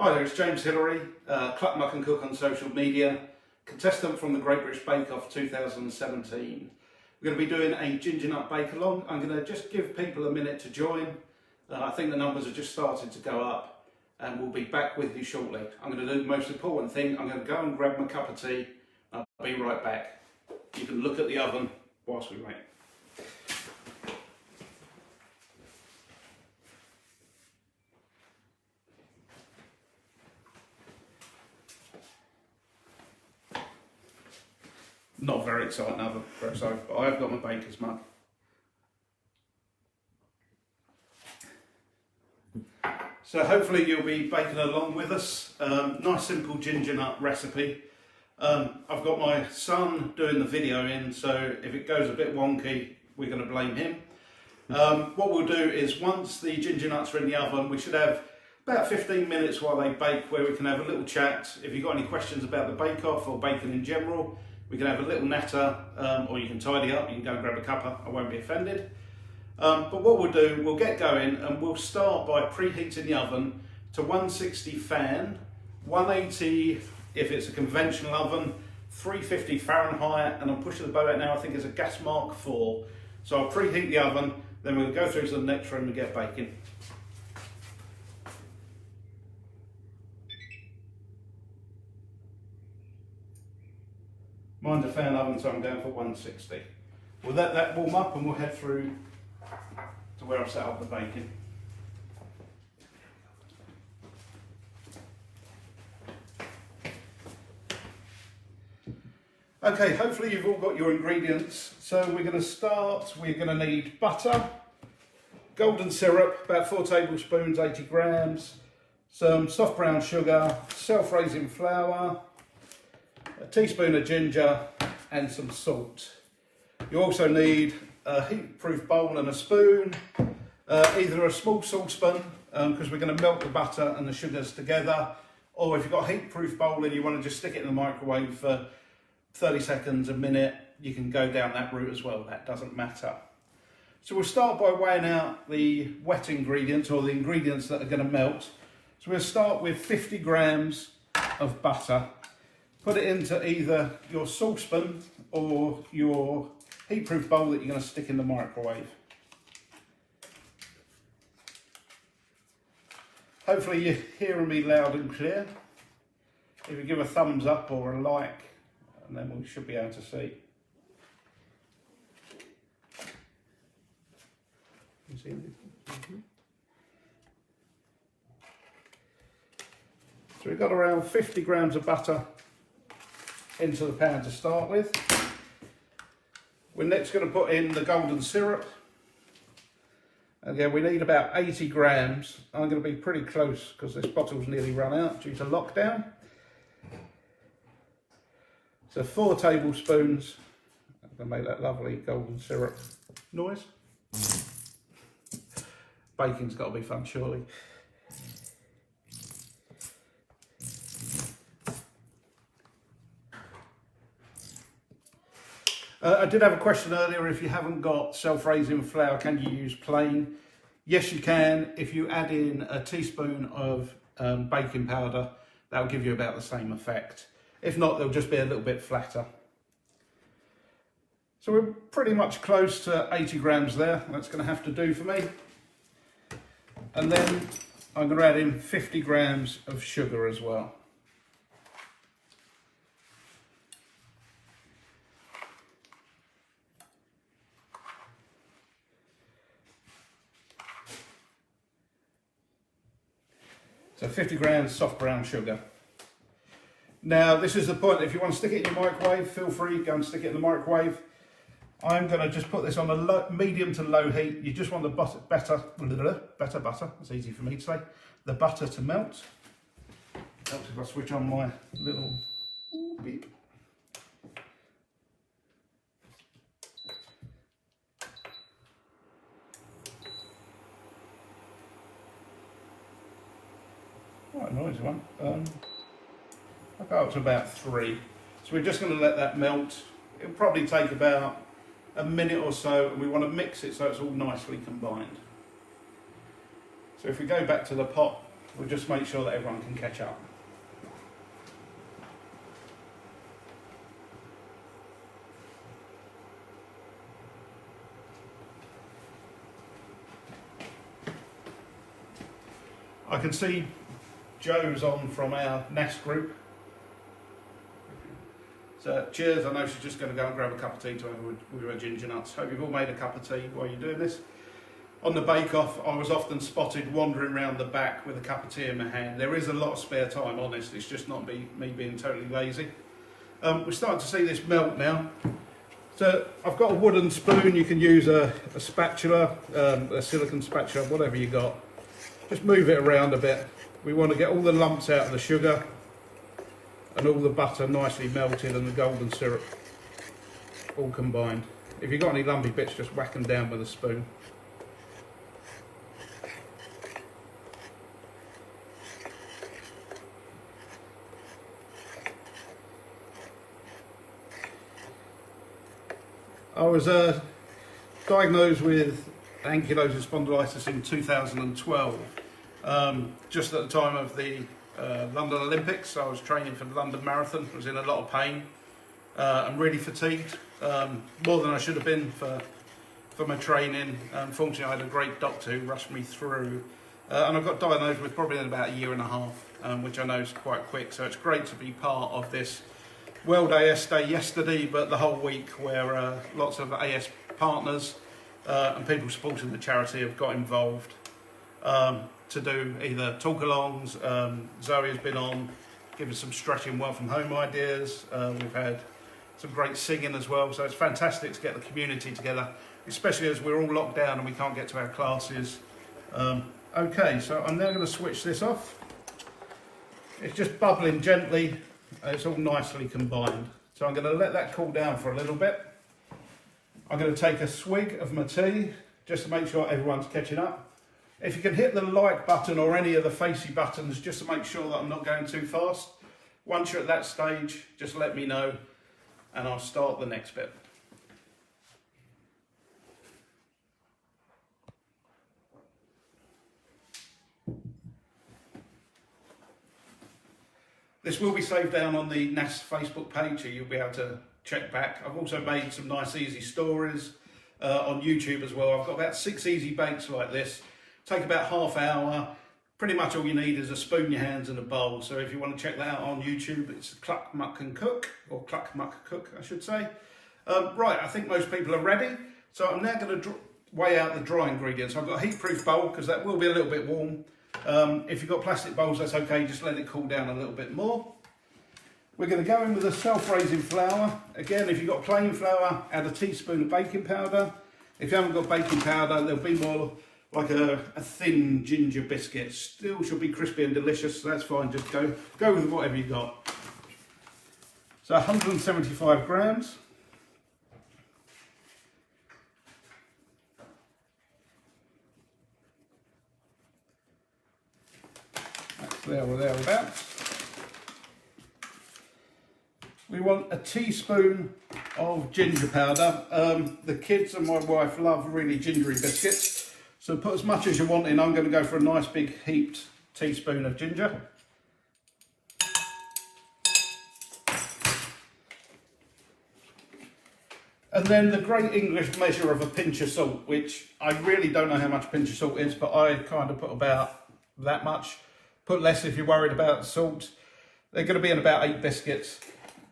Hi there, it's James Hillery, Cluck Muck and Cook on social media, contestant from the Great British Bake Off 2017. We're going to be doing a ginger nut bake along. I'm going to just give people a minute to join. I think the numbers have just started to go up and we'll be back with you shortly. I'm going to do the most important thing. I'm going to go and grab my cup of tea. I'll be right back. You can look at the oven whilst we wait. Not very exciting oven, but I have got my baker's mug. So hopefully you'll be baking along with us. Nice simple ginger nut recipe. I've got my son doing the video in, so if it goes a bit wonky, we're going to blame him. What we'll do is once the ginger nuts are in the oven, we should have about 15 minutes while they bake where we can have a little chat. If you've got any questions about the bake-off or baking in general, we can have a little natter, or you can tidy up, you can go and grab a cuppa, I won't be offended. But what we'll do, we'll get going and we'll start by preheating the oven to 160 fan, 180 if it's a conventional oven, 350 Fahrenheit, and I'm pushing the bow out now, I think it's a gas mark 4. So I'll preheat the oven, then we'll go through to the next room and get baking. Mine's a fan oven, so I'm going for 160. We'll let that warm up and we'll head through to where I've set up the baking. Okay, hopefully you've all got your ingredients. So we're going to start, we're going to need butter, golden syrup, about 4 tablespoons, 80 grams, some soft brown sugar, self-raising flour, a teaspoon of ginger and some salt. You also need a heat-proof bowl and a spoon, either a small saucepan because we're going to melt the butter and the sugars together, or if you've got a heat-proof bowl and you want to just stick it in the microwave for 30 seconds, a minute, you can go down that route as well, that doesn't matter. So we'll start by weighing out the wet ingredients or the ingredients that are going to melt. So we'll start with 50 grams of butter. Put it into either your saucepan or your heat-proof bowl that you're going to stick in the microwave. Hopefully you're hearing me loud and clear. If you give a thumbs up or a like, and then we should be able to see. You see anything? So we've got around 50 grams of butter into the pan to start with. We're next going to put in the golden syrup. Again, we need about 80 grams. I'm going to be pretty close because this bottle's nearly run out due to lockdown. So 4 tablespoons. I'm going to make that lovely golden syrup noise. Baking's got to be fun, surely. I did have a question earlier, if you haven't got self-raising flour, can you use plain? Yes, you can. If you add in a teaspoon of baking powder, that'll give you about the same effect. If not, they'll just be a little bit flatter. So we're pretty much close to 80 grams there. That's going to have to do for me. And then I'm going to add in 50 grams of sugar as well. So 50 grams soft brown sugar. Now this is the point, if you want to stick it in your microwave, feel free, go and stick it in the microwave. I'm going to just put this on a medium to low heat. You just want the butter, it's easy for me to say, the butter to melt. Helps if I switch on my little beep. Quite a noisy one. I'll go up to about 3. So we're just going to let that melt. It'll probably take about a minute or so, and we want to mix it so it's all nicely combined. So if we go back to the pot We'll just make sure that everyone can catch up. I can see Joe's on from our NASS group. So cheers, I know she's just going to go and grab a cup of tea to have with her Gingernuts. Hope you've all made a cup of tea while you're doing this. On the bake-off, I was often spotted wandering around the back with a cup of tea in my hand. There is a lot of spare time, honest, it's just not me being totally lazy. We're starting to see this melt now. So I've got a wooden spoon, you can use a spatula, a silicone spatula, whatever you got. Just move it around a bit. We want to get all the lumps out of the sugar and all the butter nicely melted and the golden syrup all combined. If you've got any lumpy bits, just whack them down with a spoon. I was diagnosed with ankylosing spondylitis in 2012, just at the time of the London Olympics. I was training for the London Marathon. I was in a lot of pain. I'm really fatigued, more than I should have been for my training. Unfortunately, I had a great doctor who rushed me through, and I got diagnosed with probably in about a year and a half, which I know is quite quick. So it's great to be part of this World AS Day yesterday, but the whole week where lots of AS partners and people supporting the charity have got involved to do either talk-alongs. Zoe has been on, giving some stretching work from home ideas. We've had some great singing as well, so it's fantastic to get the community together, especially as we're all locked down and we can't get to our classes. Okay, so I'm now going to switch this off. It's just bubbling gently. It's all nicely combined. So I'm going to let that cool down for a little bit. I'm going to take a swig of my tea just to make sure everyone's catching up. If you can hit the like button or any of the facey buttons just to make sure that I'm not going too fast. Once you're at that stage, just let me know and I'll start the next bit. This will be saved down on the NASS Facebook page, so you'll be able to check back. I've also made some nice easy stories on YouTube as well. I've got about 6 easy bakes like this. Take about half hour. Pretty much all you need is a spoon, your hands and a bowl. So if you want to check that out on YouTube, it's Cluck Muck and Cook, or Cluck Muck Cook I should say. Right, I think most people are ready. So I'm now going to weigh out the dry ingredients. I've got a heat-proof bowl because that will be a little bit warm. If you've got plastic bowls, that's okay, just let it cool down a little bit more. We're going to go in with a self-raising flour. Again, if you've got plain flour, add a teaspoon of baking powder. If you haven't got baking powder, there'll be more like a thin ginger biscuit. Still should be crispy and delicious, so that's fine, just go with whatever you got. So 175 grams. There or thereabouts. We want a teaspoon of ginger powder. The kids and my wife love really gingery biscuits, so put as much as you want in. I'm going to go for a nice big heaped teaspoon of ginger. And then the great English measure of a pinch of salt, which I really don't know how much a pinch of salt is, but I kind of put about that much. Put less if you're worried about salt. They're going to be in about 8 biscuits.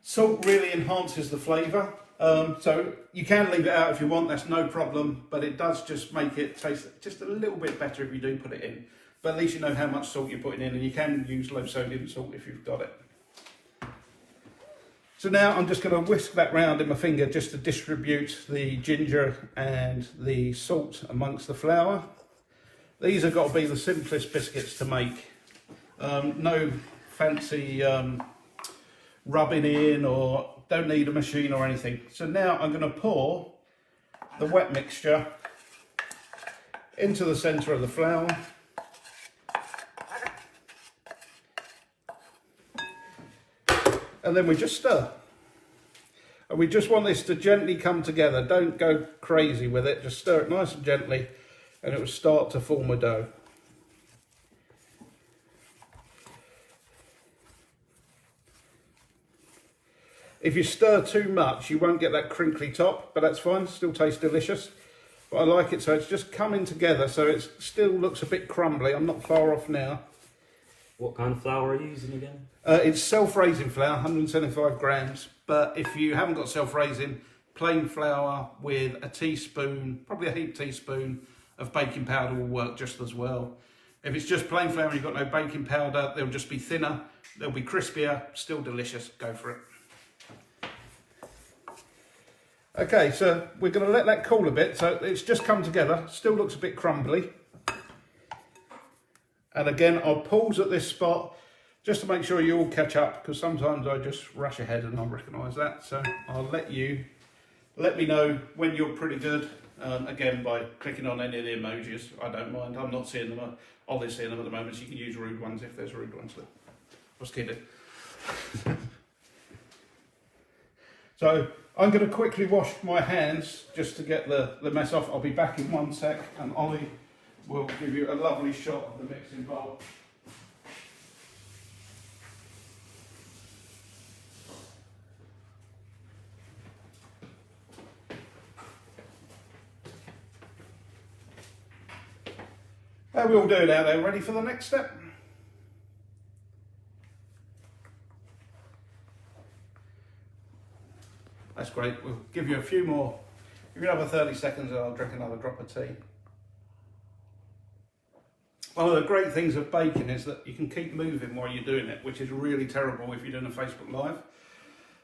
Salt really enhances the flavour, so you can leave it out if you want, that's no problem, but it does just make it taste just a little bit better if you do put it in. But at least you know how much salt you're putting in, and you can use low sodium salt if you've got it. So now I'm just going to whisk that round in my finger just to distribute the ginger and the salt amongst the flour. These have got to be the simplest biscuits to make. No fancy rubbing in, or don't need a machine or anything. So now I'm going to pour the wet mixture into the centre of the flour. And then we just stir. And we just want this to gently come together. Don't go crazy with it, just stir it nice and gently and it will start to form a dough. If you stir too much, you won't get that crinkly top, but that's fine, still tastes delicious. But I like it so it's just coming together, so it still looks a bit crumbly. I'm not far off now. What kind of flour are you using again? It's self-raising flour, 175 grams. But if you haven't got self-raising, plain flour with a teaspoon, probably a heaped teaspoon of baking powder will work just as well. If it's just plain flour and you've got no baking powder, they'll just be thinner, they'll be crispier, still delicious. Go for it. Okay, so we're going to let that cool a bit. So it's just come together, still looks a bit crumbly. And again, I'll pause at this spot just to make sure you all catch up, because sometimes I just rush ahead and I recognise that. So I'll let me know when you're pretty good, again, by clicking on any of the emojis. I don't mind, I'm not seeing them, Ollie's seeing them at the moment, so you can use rude ones if there's rude ones. Let's keep it. So I'm going to quickly wash my hands just to get the mess off. I'll be back in 1 sec, and Ollie will give you a lovely shot of the mixing bowl. How are we all doing out there? Ready for the next step? That's great. We'll give you a few more. Give you another 30 seconds and I'll drink another drop of tea. One of the great things of baking is that you can keep moving while you're doing it, which is really terrible if you're doing a Facebook Live.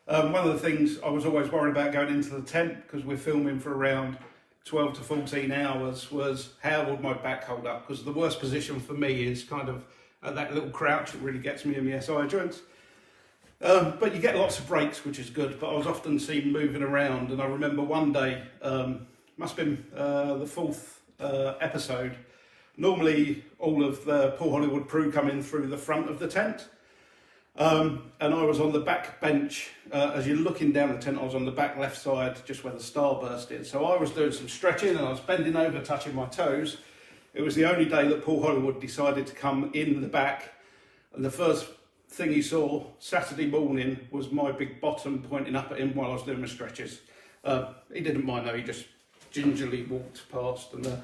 One of the things I was always worried about going into the tent, because we're filming for around 12 to 14 hours, was how would my back hold up? Because the worst position for me is kind of at that little crouch. It really gets me in the SI joints. But you get lots of breaks, which is good, but I was often seen moving around, and I remember one day, must have been the 4th episode, normally all of the Paul Hollywood crew come in through the front of the tent, and I was on the back bench. As you're looking down the tent, I was on the back left side, just where the starburst is. So I was doing some stretching and I was bending over, touching my toes. It was the only day that Paul Hollywood decided to come in the back, and the first thing he saw Saturday morning was my big bottom pointing up at him while I was doing my stretches. He didn't mind though, he just gingerly walked past and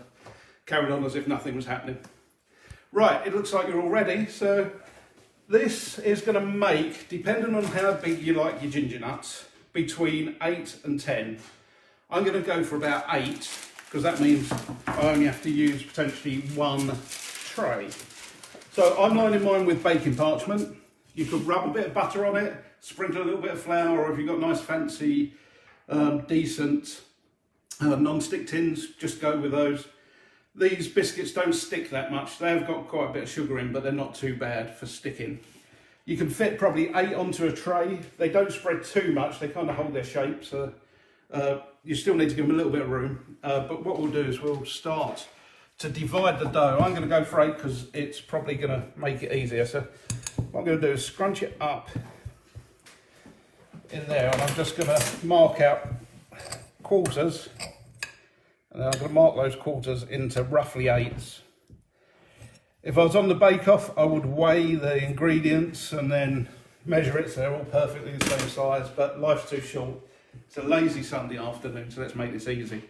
carried on as if nothing was happening. Right, it looks like you're all ready. So this is going to make, depending on how big you like your ginger nuts, between 8 and 10. I'm going to go for about 8, because that means I only have to use potentially 1 tray. So I'm lining mine with baking parchment. You could rub a bit of butter on it, sprinkle a little bit of flour, or if you've got nice fancy, decent non-stick tins, just go with those. These biscuits don't stick that much. They've got quite a bit of sugar in, but they're not too bad for sticking. You can fit probably 8 onto a tray. They don't spread too much. They kind of hold their shape, so you still need to give them a little bit of room. But what we'll do is we'll start to divide the dough. I'm going to go for 8 because it's probably going to make it easier. So what I'm going to do is scrunch it up in there, and I'm just going to mark out quarters, and then I'm going to mark those quarters into roughly 8s. If I was on the bake-off, I would weigh the ingredients and then measure it so they're all perfectly the same size, but life's too short. It's a lazy Sunday afternoon, so let's make this easy.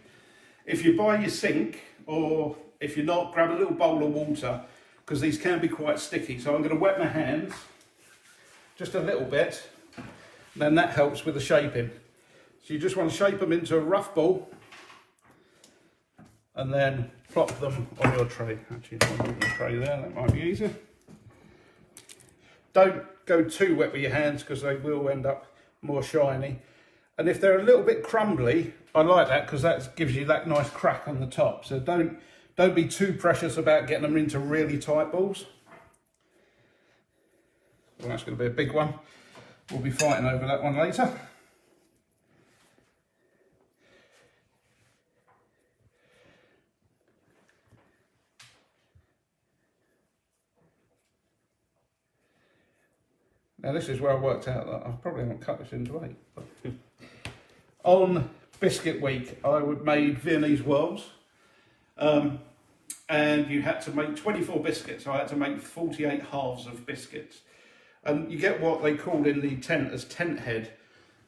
If you buy your sink, or if you're not, grab a little bowl of water, because these can be quite sticky. So I'm going to wet my hands just a little bit, then that helps with the shaping. So you just want to shape them into a rough ball and then plop them on your tray. Actually, if I put the tray there, that might be easier. Don't go too wet with your hands because they will end up more shiny. And if they're a little bit crumbly, I like that because that gives you that nice crack on the top. So don't be too precious about getting them into really tight balls. Well, that's going to be a big one. We'll be fighting over that one later. Now this is where I worked out that I probably won't cut this into 8. But on biscuit week, I made Viennese whirls, and you had to make 24 biscuits. So I had to make 48 halves of biscuits. And you get what they call in the tent as tent head,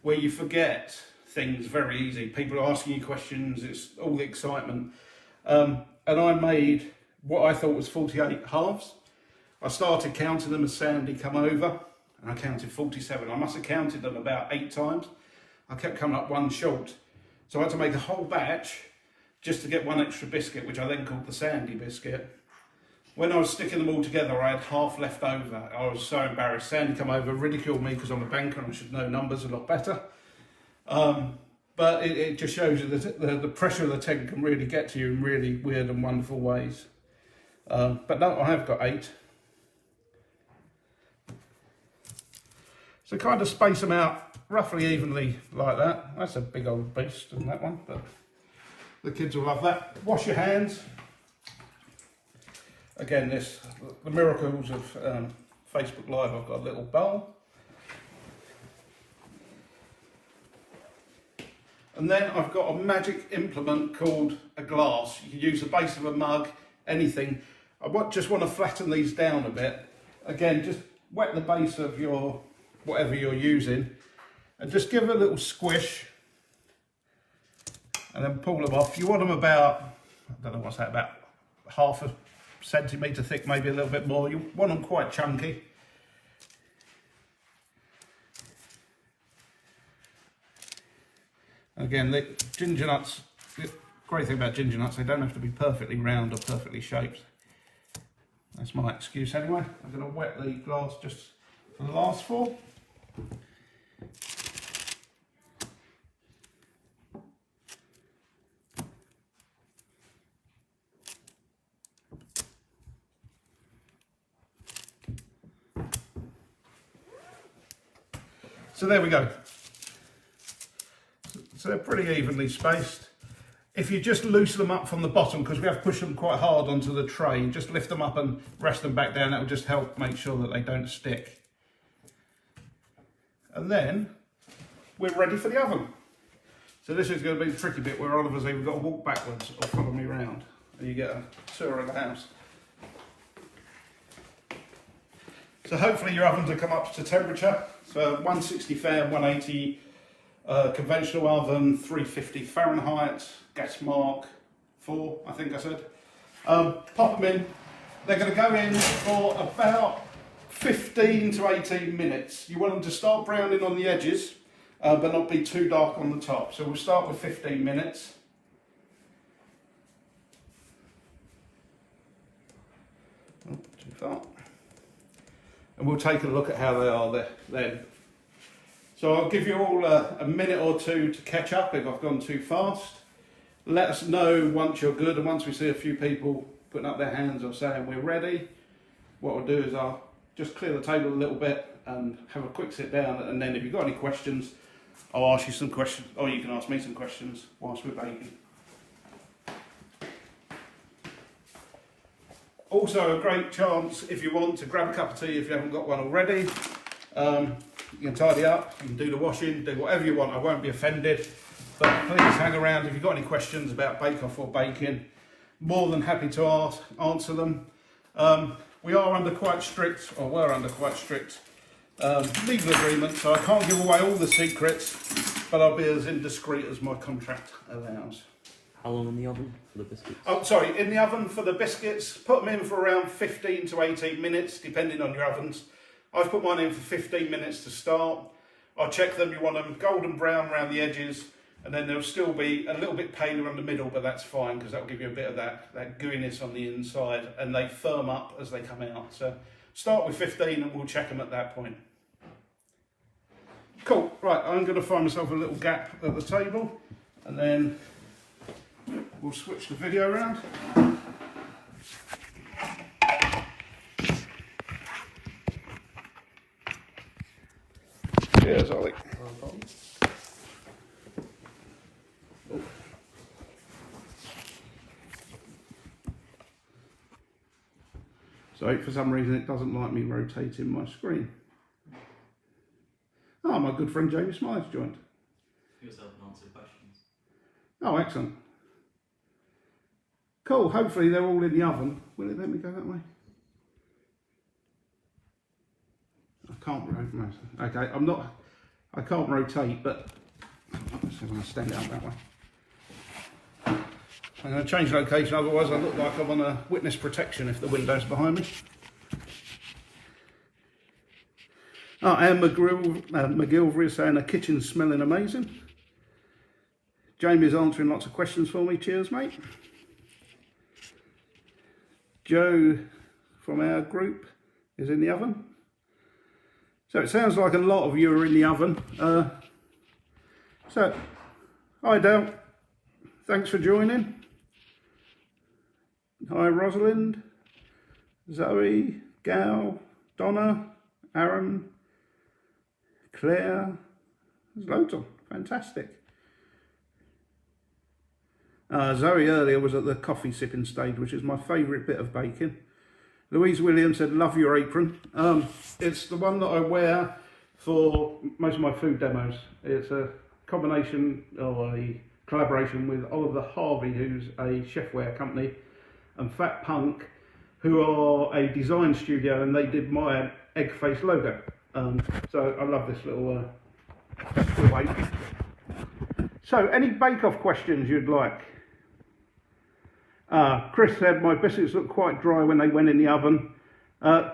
where you forget things very easy. People are asking you questions, it's all the excitement. And I made what I thought was 48 halves. I started counting them as Sandy come over, and I counted 47. I must have counted them about 8 times. I kept coming up one short. So I had to make a whole batch just to get one extra biscuit, which I then called the Sandy biscuit. When I was sticking them all together, I had half left over. I was so embarrassed. Sandy come over, ridiculed me because I'm a banker and I should know numbers a lot better. But it just shows you that the pressure of the tent can really get to you in really weird and wonderful ways. But no, I have got 8. So kind of space them out roughly evenly like that. That's a big old beast, isn't that one? But the kids will love that. Wash your hands. Again, the miracles of Facebook Live. I've got a little bowl. And then I've got a magic implement called a glass. You can use the base of a mug, anything. I just want to flatten these down a bit. Again, just wet the base of your whatever you're using and just give it a little squish and then pull them off. You want them about, I don't know what's that, about half a centimetre thick, maybe a little bit more. You want them quite chunky. Again, the ginger nuts, the great thing about ginger nuts, they don't have to be perfectly round or perfectly shaped. That's my excuse anyway. I'm going to wet the glass just for the last 4. So there we go. So they're pretty evenly spaced. If you just loosen them up from the bottom, because we have pushed them quite hard onto the tray, just lift them up and rest them back down. That will just help make sure that they don't stick. And then we're ready for the oven. So this is going to be the tricky bit where Oliver's even got to walk backwards or follow me around. And you get a tour of the house. So hopefully your ovens will come up to temperature. So 160 fan, 180 conventional oven, 350 Fahrenheit, gas mark 4, I think I said. Pop them in. They're going to go in for about 15 to 18 minutes. You want them to start browning on the edges, but not be too dark on the top. So we'll start with 15 minutes. Oh, too far. And we'll take a look at how they are there then. So I'll give you all a minute or 2 to catch up if I've gone too fast. Let us know once you're good, and once we see a few people putting up their hands or saying we're ready, what I'll do is I'll just clear the table a little bit and have a quick sit down, and then if you've got any questions, I'll ask you some questions, or you can ask me some questions whilst we're baking. Also a great chance, if you want, to grab a cup of tea if you haven't got one already. You can tidy up, you can do the washing, do whatever you want. I won't be offended, but please hang around if you've got any questions about bake-off or baking. More than happy to answer them. We are under quite strict, or were under quite strict legal agreement, so I can't give away all the secrets, but I'll be as indiscreet as my contract allows. How long in the oven for the biscuits? Oh, sorry, in the oven for the biscuits, put them in for around 15 to 18 minutes, depending on your ovens. I've put mine in for 15 minutes to start. I'll check them, you want them golden brown around the edges, and then they'll still be a little bit paler in the middle, but that's fine, because that'll give you a bit of that gooiness on the inside, and they firm up as they come out. So start with 15 and we'll check them at that point. Cool, right, I'm going to find myself a little gap at the table, and then we'll switch the video around. Cheers, Ollie. Oh. So for some reason it doesn't like me rotating my screen. Oh, my good friend Jamie Smythe's joined. You yourself can answer questions. Oh, excellent. Cool, hopefully they're all in the oven. Will it let me go that way? I can't remember. Okay, I can't rotate, but I'm going to stand it up that way. I'm going to change location, otherwise I look like I'm on a witness protection if the window's behind me. Oh, and McGilvery is saying the kitchen's smelling amazing. Jamie's answering lots of questions for me. Cheers, mate. Joe from our group is in the oven. So it sounds like a lot of you are in the oven. So, hi Del. Thanks for joining. Hi Rosalind, Zoe, Gal, Donna, Aaron, Claire. There's loads of them. Fantastic. Zoe earlier was at the coffee sipping stage, which is my favourite bit of baking. Louise Williams said, love your apron. It's the one that I wear for most of my food demos. It's a combination or a collaboration with Oliver Harvey, who's a chefware company, and Fat Punk, who are a design studio, and they did my egg face logo. So I love this little apron. So any bake-off questions you'd like? Chris said, my biscuits look quite dry when they went in the oven.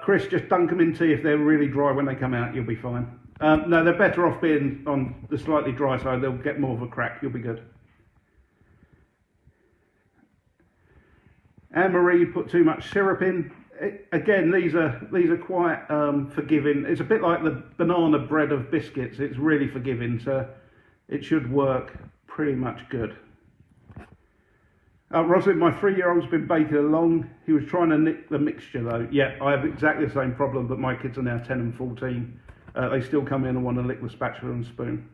Chris, just dunk them in tea. If they're really dry when they come out, you'll be fine. No, they're better off being on the slightly dry side. They'll get more of a crack. You'll be good. Anne-Marie put too much syrup in. Again, these are quite forgiving. It's a bit like the banana bread of biscuits. It's really forgiving, so it should work pretty much good. Rosalind, my 3-year-old's been baking along. He was trying to nick the mixture though. Yeah, I have exactly the same problem, but my kids are now 10 and 14. They still come in and want to lick the spatula and spoon.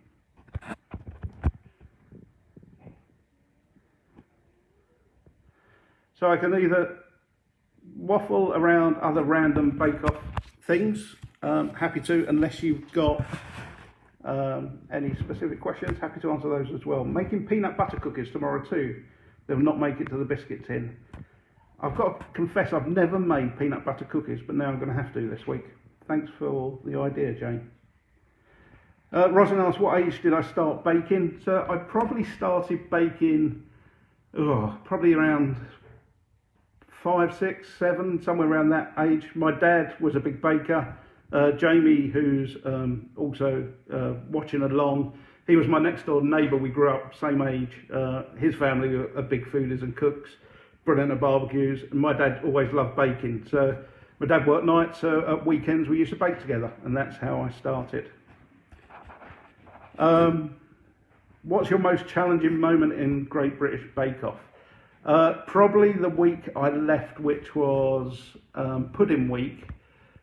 So I can either waffle around other random bake-off things, happy to, unless you've got any specific questions, happy to answer those as well. Making peanut butter cookies tomorrow too. They'll not make it to the biscuit tin. I've got to confess I've never made peanut butter cookies, but now I'm going to have to this week. Thanks for the idea, Jane. Rosalind asked, what age did I start baking? So I probably started baking probably around 5, 6, 7, somewhere around that age. My dad was a big baker. Jamie, who's also watching along, he was my next door neighbour. We grew up same age. His family are big foodies and cooks, brilliant at barbecues. And my dad always loved baking. So my dad worked nights, so at weekends we used to bake together, and that's how I started. What's your most challenging moment in Great British Bake Off? Probably the week I left, which was pudding week.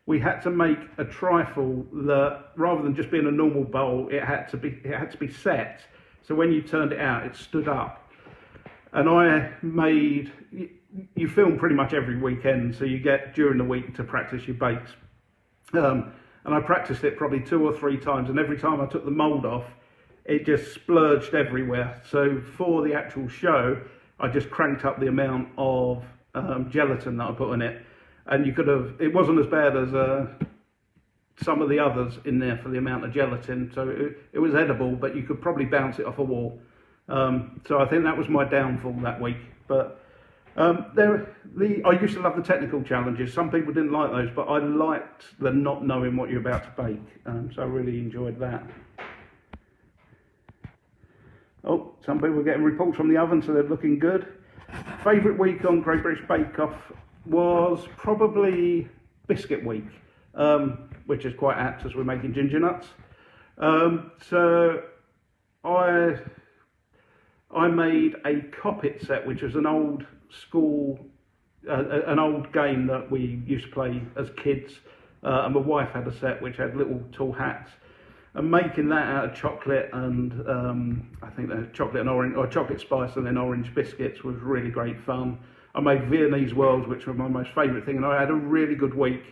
We had to make a trifle that, rather than just being a normal bowl, it had to be set. So when you turned it out, it stood up. And I made, you film pretty much every weekend, so you get during the week to practice your bakes. And I practiced it probably 2 or 3 times, and every time I took the mould off, it just splurged everywhere. So for the actual show, I just cranked up the amount of gelatin that I put in it. And you could have, it wasn't as bad as some of the others in there for the amount of gelatin. So it was edible, but you could probably bounce it off a wall. So I think that was my downfall that week. But I used to love the technical challenges. Some people didn't like those, but I liked the not knowing what you're about to bake. So I really enjoyed that. Oh, some people were getting reports from the oven, so they're looking good. Favourite week on Great British Bake Off was probably biscuit week, which is quite apt as we're making Gingernuts. So I made a Coppet set, which was an old school, an old game that we used to play as kids, and my wife had a set which had little tall hats. And making that out of chocolate and I think the chocolate and orange, or chocolate spice and then orange biscuits was really great fun. I made Viennese Whirls, which were my most favourite thing, and I had a really good week.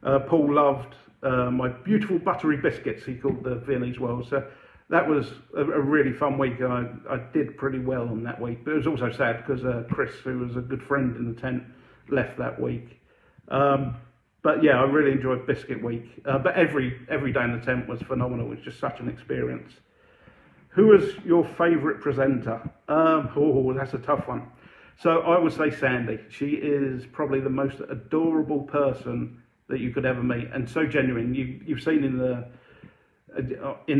Paul loved my beautiful buttery biscuits, he called the Viennese Whirls. So that was a really fun week, and I did pretty well on that week. But it was also sad because Chris, who was a good friend in the tent, left that week. But yeah, I really enjoyed Biscuit Week. But every day in the tent was phenomenal. It was just such an experience. Who was your favourite presenter? That's a tough one. So I would say Sandy. She is probably the most adorable person that you could ever meet, and so genuine. You've seen in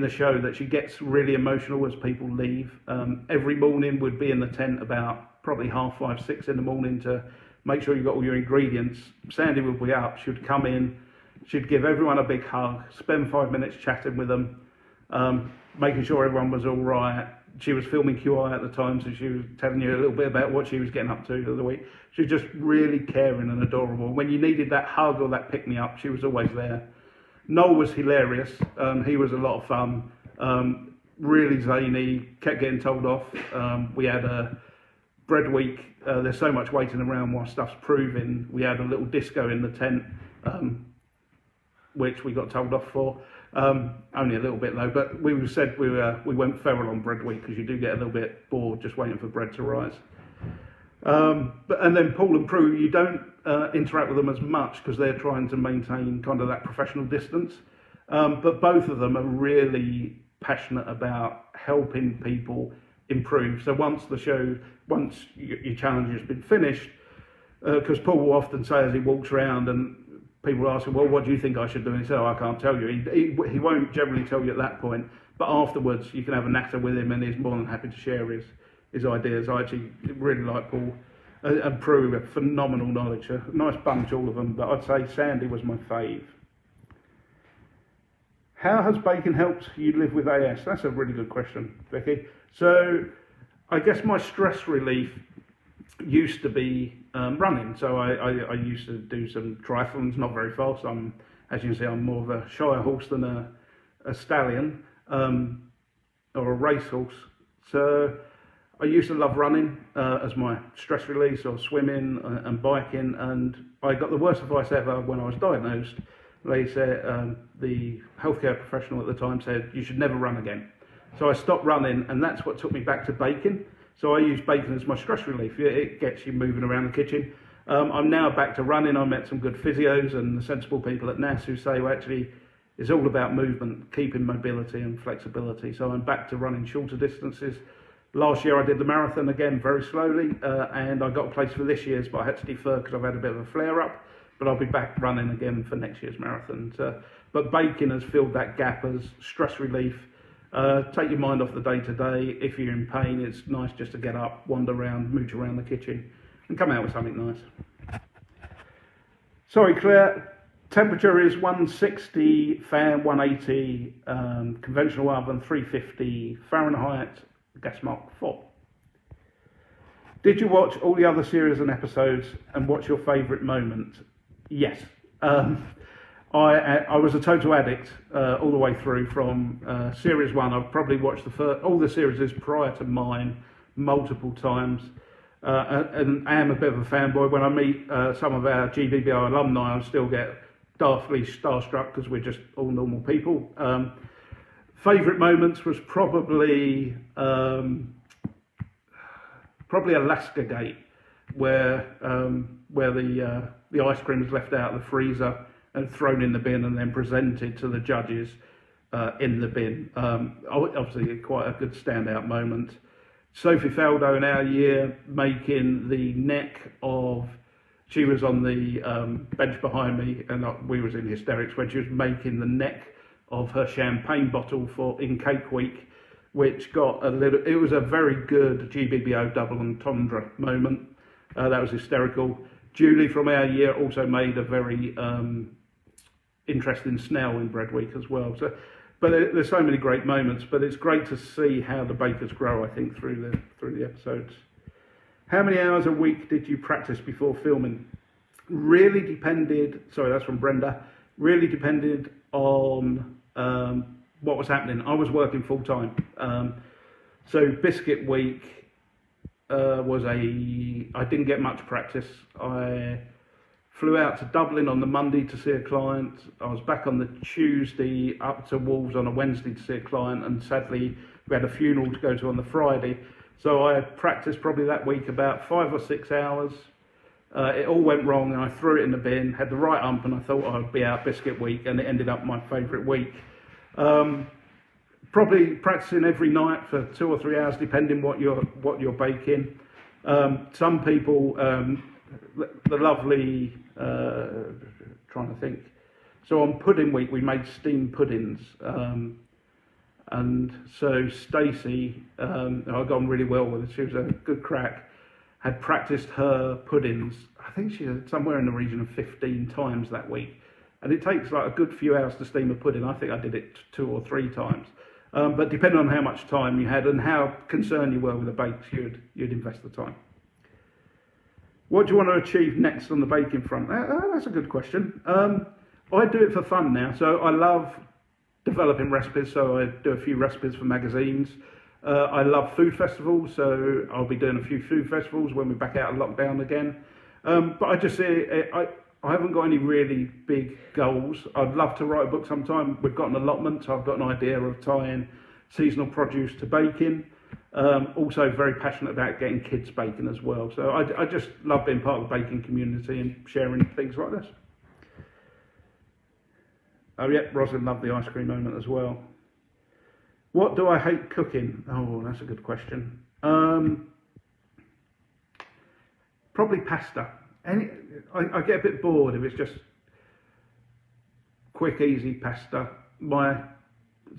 the show that she gets really emotional as people leave. Every morning would be in the tent about probably 5:30, 6 in the morning to make sure you got all your ingredients. Sandy would be up. She would come in. She'd give everyone a big hug. Spend 5 minutes chatting with them, making sure everyone was all right. She was filming QI at the time, so she was telling you a little bit about what she was getting up to the week. She was just really caring and adorable. When you needed that hug or that pick-me-up, she was always there. Noel was hilarious. He was a lot of fun. Really zany, kept getting told off. We had a bread week. There's so much waiting around while stuff's proving. We had a little disco in the tent, which we got told off for. Only a little bit though, but we said we went feral on bread week because you do get a little bit bored just waiting for bread to rise. And then Paul and Prue, you don't interact with them as much because they're trying to maintain kind of that professional distance. But both of them are really passionate about helping people improve. So once your challenge has been finished, because Paul will often say as he walks around and people ask him, well, what do you think I should do? And he says, I can't tell you. He won't generally tell you at that point, but afterwards you can have a natter with him and he's more than happy to share his ideas. I actually really like Paul and Prue, have phenomenal knowledge. A nice bunch, all of them, but I'd say Sandy was my fave. How has bacon helped you live with AS? That's a really good question, Becky. So I guess my stress relief used to be running. So I used to do some triathlons, not very fast. As you can see, I'm more of a shire horse than a stallion or a racehorse. So I used to love running as my stress release, or swimming and biking. And I got the worst advice ever when I was diagnosed. They said, the healthcare professional at the time said, you should never run again. So I stopped running, and that's what took me back to baking. So I use bacon as my stress relief. It gets you moving around the kitchen. I'm now back to running. I met some good physios and sensible people at NASS who say, well, actually, it's all about movement, keeping mobility and flexibility. So I'm back to running shorter distances. Last year I did the marathon again very slowly, and I got a place for this year's, but I had to defer because I've had a bit of a flare-up. But I'll be back running again for next year's marathon. But baking has filled that gap as stress relief. Take your mind off the day-to-day. If you're in pain, it's nice just to get up, wander around, mooch around the kitchen, and come out with something nice. Sorry, Claire. Temperature is 160, fan 180, conventional oven 350, Fahrenheit, gas mark 4. Did you watch all the other series and episodes, and what's your favourite moment? Yes. I was a total addict all the way through from series 1. I've probably watched all the series prior to mine multiple times, and I am a bit of a fanboy. When I meet some of our GBBO alumni, I still get daftly starstruck because we're just all normal people. Favourite moments was probably Alaska Gate, where the ice cream was left out of the freezer and thrown in the bin and then presented to the judges in the bin. Obviously quite a good standout moment. Sophie Faldo in our year making the neck of, she was on the bench behind me and we was in hysterics when she was making the neck of her champagne bottle in Cake Week, which got it was a very good GBBO double entendre moment. That was hysterical. Julie from our year also made a very interesting snail in Bread Week as well. So, but there's so many great moments. But it's great to see how the bakers grow, I think, through the episodes. How many hours a week did you practice before filming? Really depended. Sorry, that's from Brenda. Really depended on what was happening. I was working full time. So Biscuit Week I didn't get much practice. I flew out to Dublin on the Monday to see a client. I was back on the Tuesday up to Wolves on a Wednesday to see a client, and sadly we had a funeral to go to on the Friday. So I practiced probably that week about 5 or 6 hours, It all went wrong and I threw it in the bin, had the right ump, and I thought I'd be out biscuit week, and it ended up my favourite week. Probably practicing every night for 2 or 3 hours, depending what you're baking. Some people, the lovely, trying to think. So on pudding week, we made steamed puddings. And so Stacey, I got on really well with her. She was a good crack. Had practiced her puddings, I think she had somewhere in the region of 15 times that week. And it takes like a good few hours to steam a pudding. I think I did it 2 or 3 times. But depending on how much time you had and how concerned you were with the bakes, you'd invest the time. What do you want to achieve next on the baking front? That's a good question. I do it for fun now. So I love developing recipes, so I do a few recipes for magazines. I love food festivals, so I'll be doing a few food festivals when we're back out of lockdown again. But I just say I haven't got any really big goals. I'd love to write a book sometime. We've got an allotment, so I've got an idea of tying seasonal produce to baking. Also very passionate about getting kids baking as well. So I just love being part of the baking community and sharing things like this. Oh yeah, Rosalind loved the ice cream moment as well. What do I hate cooking? Oh, that's a good question. Probably pasta. I get a bit bored if it's just quick, easy pasta. My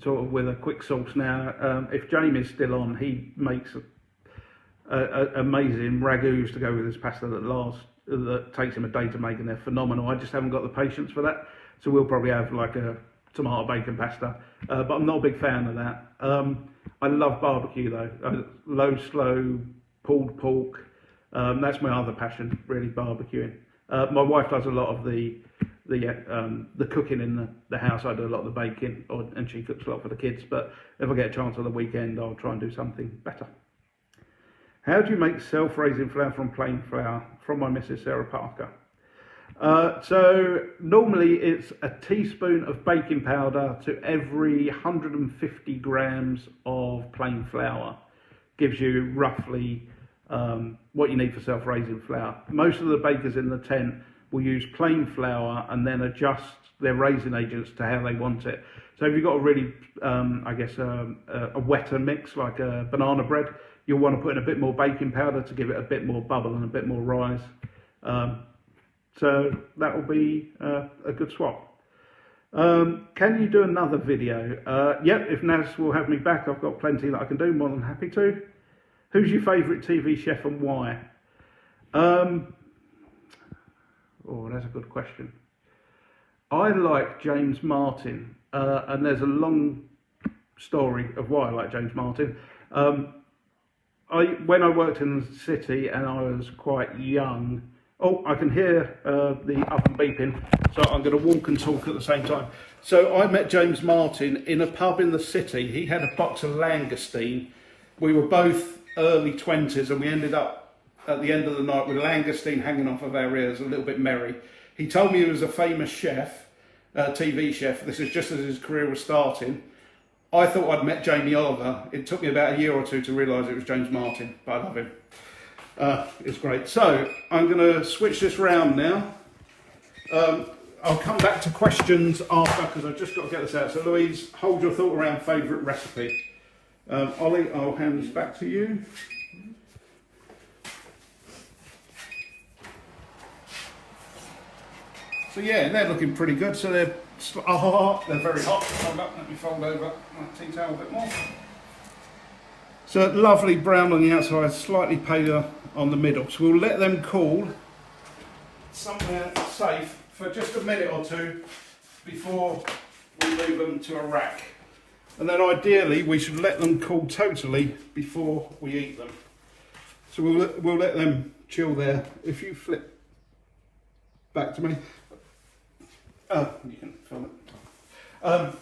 sort of with a quick sauce now. If Jamie's still on, he makes amazing ragus to go with his pasta that takes him a day to make, and they're phenomenal. I just haven't got the patience for that. So we'll probably have like a tomato bacon pasta, but I'm not a big fan of that. I love barbecue though, low, slow, pulled pork. That's my other passion, really, barbecuing. My wife does a lot of the cooking in the house. I do a lot of the baking, and she cooks a lot for the kids. But if I get a chance on the weekend, I'll try and do something better. How do you make self-raising flour from plain flour? From my Mrs. Sarah Parker. So normally it's a teaspoon of baking powder to every 150 grams of plain flour. Gives you roughly what you need for self-raising flour. Most of the bakers in the tent will use plain flour and then adjust their raising agents to how they want it. So if you've got a really, a wetter mix like a banana bread, you'll want to put in a bit more baking powder to give it a bit more bubble and a bit more rise. So that will be a good swap. Can you do another video? Yep, if NASS will have me back, I've got plenty that I can do, more than happy to. Who's your favourite TV chef and why? Oh, that's a good question. I like James Martin, and there's a long story of why I like James Martin. When I worked in the city and I was quite young, oh, I can hear the oven beeping, so I'm going to walk and talk at the same time. So I met James Martin in a pub in the city. He had a box of langoustine. We were both early 20s and we ended up at the end of the night with langoustine hanging off of our ears, a little bit merry. He told me he was a famous chef, TV chef. This is just as his career was starting. I thought I'd met Jamie Oliver. It took me about a year or two to realise it was James Martin, but I love him. It's great. So I'm going to switch this round now. I'll come back to questions after because I've just got to get this out. So Louise, hold your thought around favourite recipe. Ollie, I'll hand this back to you. So yeah, they're looking pretty good. So they're very hot. Hold up, let me fold over my tea towel a bit more. So lovely brown on the outside, slightly paler on the middle. So we'll let them cool somewhere safe for just a minute or two before we move them to a rack. And then ideally we should let them cool totally before we eat them. So we'll let them chill there. If you flip back to me, you can film it.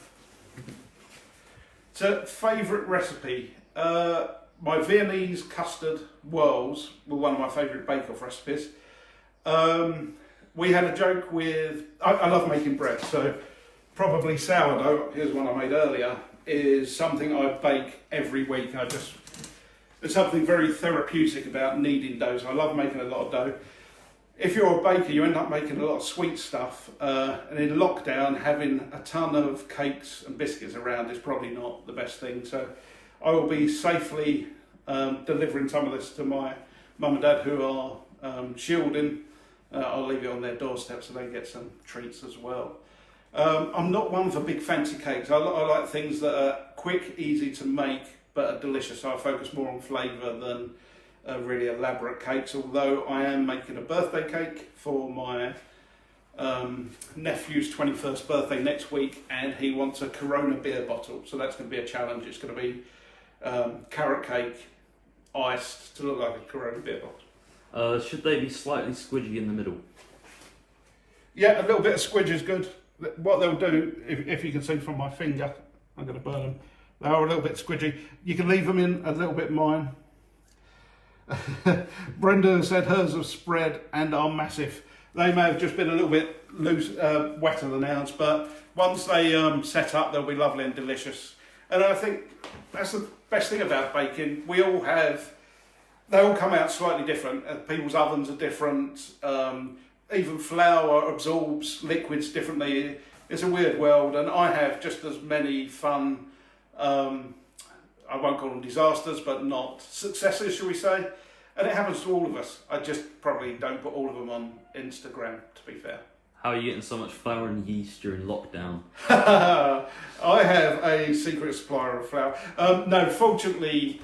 So favourite recipe. My Viennese custard whirls were one of my favourite bake-off recipes. We had a joke with, I love making bread, so probably sourdough, here's one I made earlier, is something I bake every week. There's something very therapeutic about kneading dough, so I love making a lot of dough. if you're a baker, you end up making a lot of sweet stuff, and in lockdown, having a ton of cakes and biscuits around is probably not the best thing. So I will be safely delivering some of this to my mum and dad who are shielding. I'll leave it on their doorstep so they get some treats as well. I'm not one for big fancy cakes. I like things that are quick, easy to make, but are delicious. So I focus more on flavour than really elaborate cakes, although I am making a birthday cake for my nephew's 21st birthday next week, and he wants a Corona beer bottle, so that's going to be a challenge. It's going to be carrot cake iced to look like a Corona beer bottle. Should they be slightly squidgy in the middle? Yeah, a little bit of squidge is good. What they'll do, if you can see from my finger, I'm going to burn them, they are a little bit squidgy. You can leave them in a little bit mine. Brenda said hers have spread and are massive. They may have just been a little bit loose, wetter than ours, but once they set up, they'll be lovely and delicious. And I think that's the best thing about baking. They all come out slightly different. People's ovens are different. Even flour absorbs liquids differently. It's a weird world, and I have just as many fun, I won't call them disasters, but not successes, shall we say. And it happens to all of us. I just probably don't put all of them on Instagram, to be fair. How are you getting so much flour and yeast during lockdown? I have a secret supplier of flour. No, fortunately,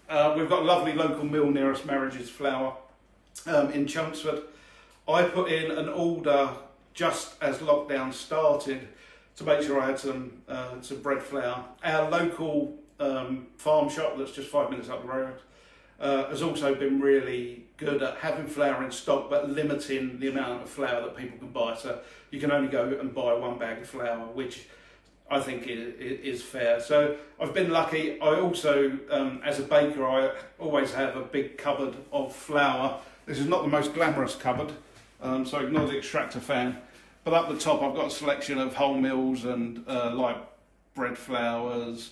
we've got a lovely local mill near us, Marriage's Flour, in Chelmsford. I put in an order just as lockdown started to make sure I had some bread flour. Our local farm shop that's just 5 minutes up the road has also been really good at having flour in stock but limiting the amount of flour that people can buy. So you can only go and buy one bag of flour, which I think is fair. So I've been lucky. I also, as a baker, I always have a big cupboard of flour. This is not the most glamorous cupboard, so ignore the extractor fan. But up the top I've got a selection of wholemeals and light bread flours,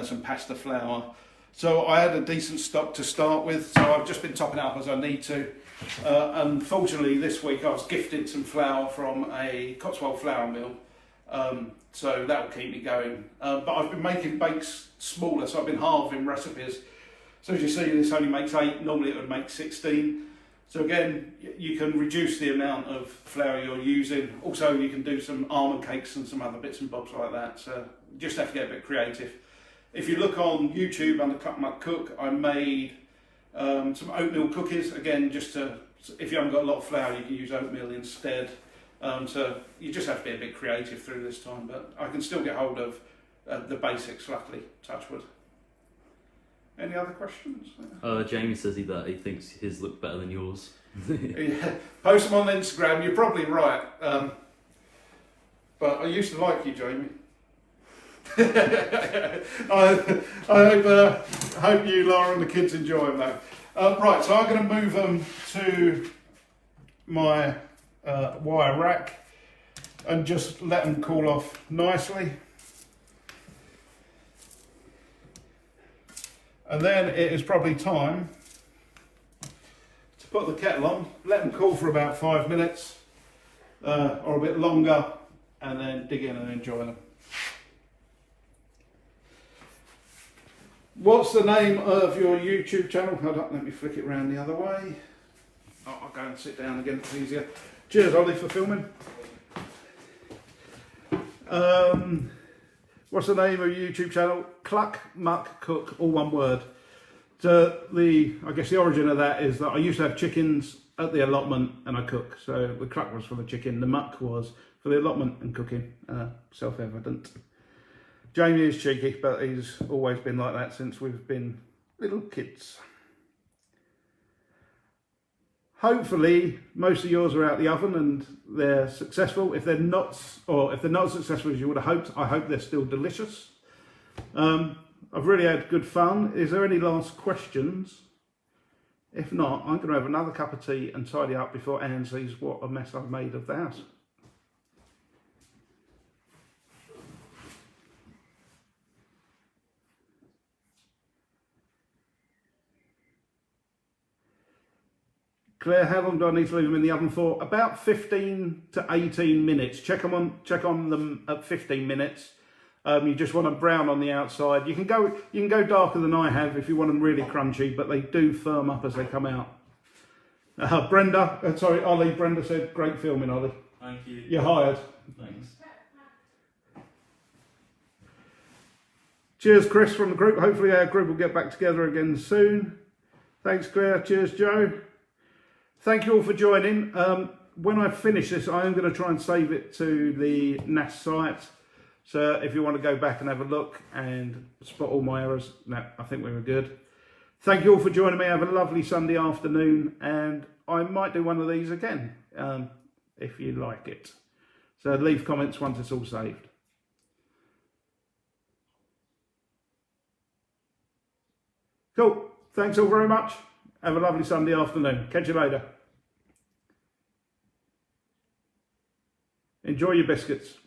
some pasta flour. So I had a decent stock to start with, so I've just been topping it up as I need to. Unfortunately this week I was gifted some flour from a Cotswold flour mill, so that will keep me going. But I've been making bakes smaller, so I've been halving recipes. So as you see, this only makes 8, normally it would make 16. So again, you can reduce the amount of flour you're using. Also, you can do some almond cakes and some other bits and bobs like that. So you just have to get a bit creative. If you look on YouTube under Cluck Muck Cook, I made some oatmeal cookies. Again, if you haven't got a lot of flour, you can use oatmeal instead. So you just have to be a bit creative through this time, but I can still get hold of the basics, luckily, touch wood. Any other questions? Jamie says that he thinks his look better than yours. Yeah, post them on Instagram, you're probably right. But I used to like you, Jamie. I hope you, Laura, and the kids enjoy them though. Right, so I'm going to move them to my wire rack and just let them cool off nicely. And then it is probably time to put the kettle on, let them cool for about 5 minutes or a bit longer, and then dig in and enjoy them. What's the name of your YouTube channel? Hold up, let me flick it round the other way. Oh, I'll go and sit down again, it's easier. Cheers, Ollie, for filming. What's the name of your YouTube channel? Cluck Muck Cook, all one word. So I guess the origin of that is that I used to have chickens at the allotment and I cook. So the cluck was for the chicken, the muck was for the allotment and cooking. Self-evident. Jamie is cheeky, but he's always been like that since we've been little kids. Hopefully, most of yours are out the oven and they're successful. If they're not, or if they're not as successful as you would have hoped, I hope they're still delicious. I've really had good fun. Is there any last questions? If not, I'm going to have another cup of tea and tidy up before Anne sees what a mess I've made of the house. Claire, how long do I need to leave them in the oven for? About 15 to 18 minutes. Check on them at 15 minutes. You just want them brown on the outside. You can go darker than I have if you want them really crunchy, but they do firm up as they come out. Ollie, Brenda said, great filming, Ollie. Thank you. You're hired. Thanks. Cheers, Chris, from the group. Hopefully our group will get back together again soon. Thanks, Claire. Cheers, Joe. Thank you all for joining. When I finish this, I am going to try and save it to the NASS site. So if you want to go back and have a look and spot all my errors, no, I think we were good. Thank you all for joining me. Have a lovely Sunday afternoon, and I might do one of these again if you like it. So leave comments once it's all saved. Cool. Thanks all very much. Have a lovely Sunday afternoon. Catch you later. Enjoy your biscuits.